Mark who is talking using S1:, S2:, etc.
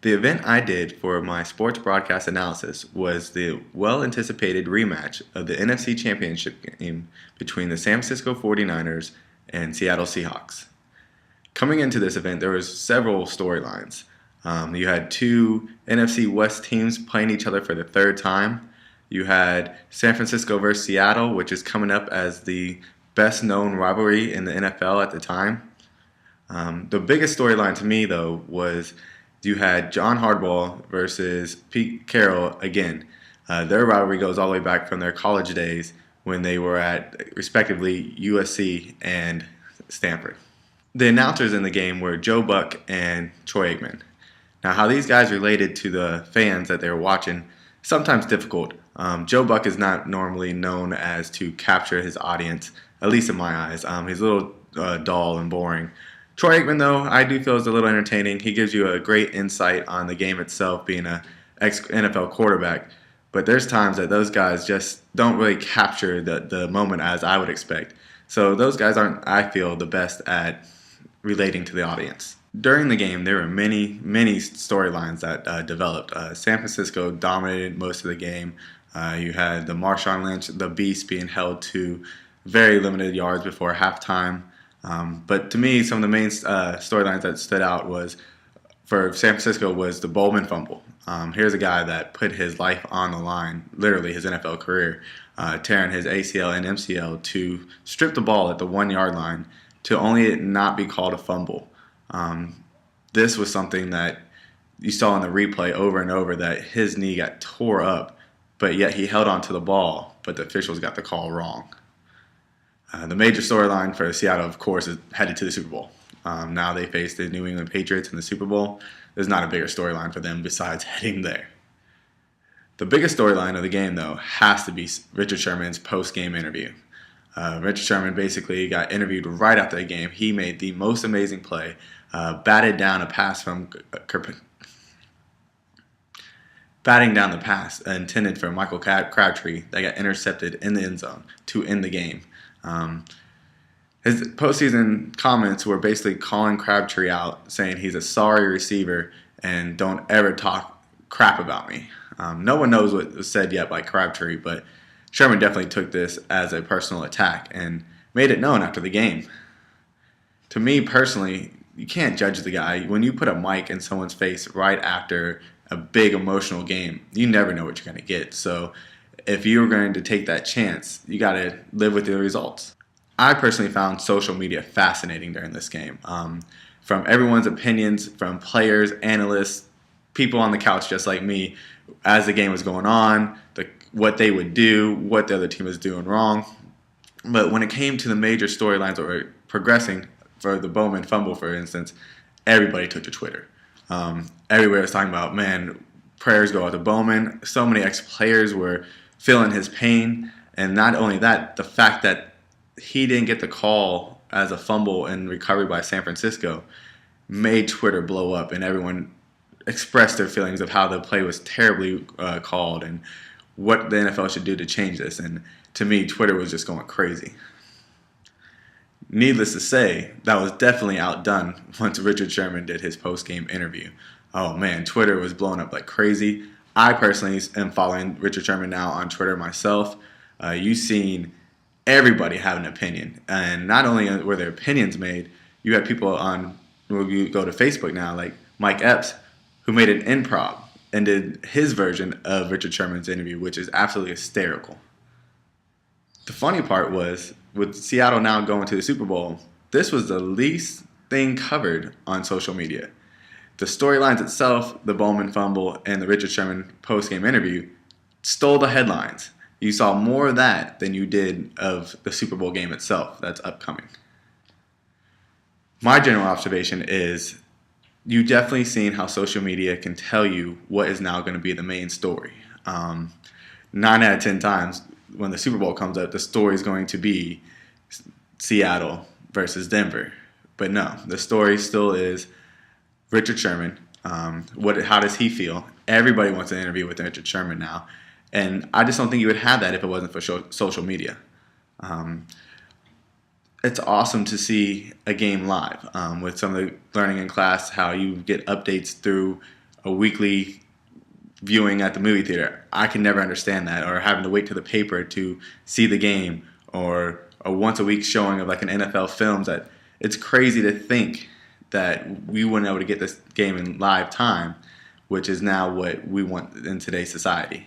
S1: The event I did for my sports broadcast analysis was the well-anticipated rematch of the NFC Championship game between the San Francisco 49ers and Seattle Seahawks. Coming into this event, there was several storylines. You had two NFC West teams playing each other for the third time. You had San Francisco versus Seattle, which is coming up as the best-known rivalry in the NFL at the time. The biggest storyline to me, though, was you had John Hardball versus Pete Carroll again. Their rivalry goes all the way back from their college days when they were at, respectively, USC and Stanford. The announcers in the game were Joe Buck and Troy Aikman. Now, how these guys related to the fans that they were watching, sometimes difficult. Joe Buck is not normally known as to capture his audience, at least in my eyes. He's a little dull and boring. Troy Aikman, though, I do feel is a little entertaining. He gives you a great insight on the game itself, being an ex-NFL quarterback. But there's times that those guys just don't really capture the moment as I would expect. So those guys aren't, I feel, the best at relating to the audience. During the game, there were many storylines that developed. San Francisco dominated most of the game. You had the Marshawn Lynch, the Beast, being held to very limited yards before halftime. But to me, some of the main storylines that stood out was for San Francisco was the Bowman fumble. Here's a guy that put his life on the line, literally his NFL career, tearing his ACL and MCL to strip the ball at the 1 yard line to only it not be called a fumble. This was something that you saw in the replay over and over, that his knee got tore up, but yet he held on to the ball, but the officials got the call wrong. The major storyline for Seattle, of course, is headed to the Super Bowl. Now they face the New England Patriots in the Super Bowl. There's not a bigger storyline for them besides heading there. The biggest storyline of the game, though, has to be Richard Sherman's post-game interview. Richard Sherman basically got interviewed right after the game. He made the most amazing play, batting down the pass intended for Michael Crabtree that got intercepted in the end zone to end the game. His postseason comments were basically calling Crabtree out, saying he's a sorry receiver and don't ever talk crap about me. No one knows what was said yet by Crabtree, but Sherman definitely took this as a personal attack and made it known after the game. To me personally, you can't judge the guy. When you put a mic in someone's face right after a big emotional game, you never know what you're going to get. So if you're going to take that chance, you got to live with the results. I personally found social media fascinating during this game. From everyone's opinions, from players, analysts, people on the couch just like me, as the game was going on, what they would do, what the other team was doing wrong. But when it came to the major storylines that were progressing, for the Bowman fumble, for instance, everybody took to Twitter. Everywhere was talking about, man, prayers go out to Bowman. So many ex-players were feeling his pain. And not only that, the fact that he didn't get the call as a fumble and recovery by San Francisco made Twitter blow up, and everyone expressed their feelings of how the play was terribly called and what the NFL should do to change this. And to me, Twitter was just going crazy. Needless to say, that was definitely outdone once Richard Sherman did his post-game interview. Oh man, Twitter was blowing up like crazy. I personally am following Richard Sherman now on Twitter myself. You've seen everybody have an opinion. And not only were their opinions made, you had people on, when you go to Facebook now, like Mike Epps, who made an improv and did his version of Richard Sherman's interview, which is absolutely hysterical. The funny part was, with Seattle now going to the Super Bowl, this was the least thing covered on social media. The storylines itself, the Bowman fumble and the Richard Sherman post-game interview, stole the headlines. You saw more of that than you did of the Super Bowl game itself that's upcoming. My general observation is you definitely seen how social media can tell you what is now going to be the main story. 9 out of 10 times when the Super Bowl comes up, the story is going to be Seattle versus Denver. But no, the story still is Richard Sherman. How does he feel? Everybody wants an interview with Richard Sherman now. And I just don't think you would have that if it wasn't for social media. It's awesome to see a game live with some of the learning in class, how you get updates through a weekly viewing at the movie theater. I can never understand that, or having to wait to the paper to see the game, or a once a week showing of like an NFL films. That it's crazy to think that we weren't able to get this game in live time, which is now what we want in today's society.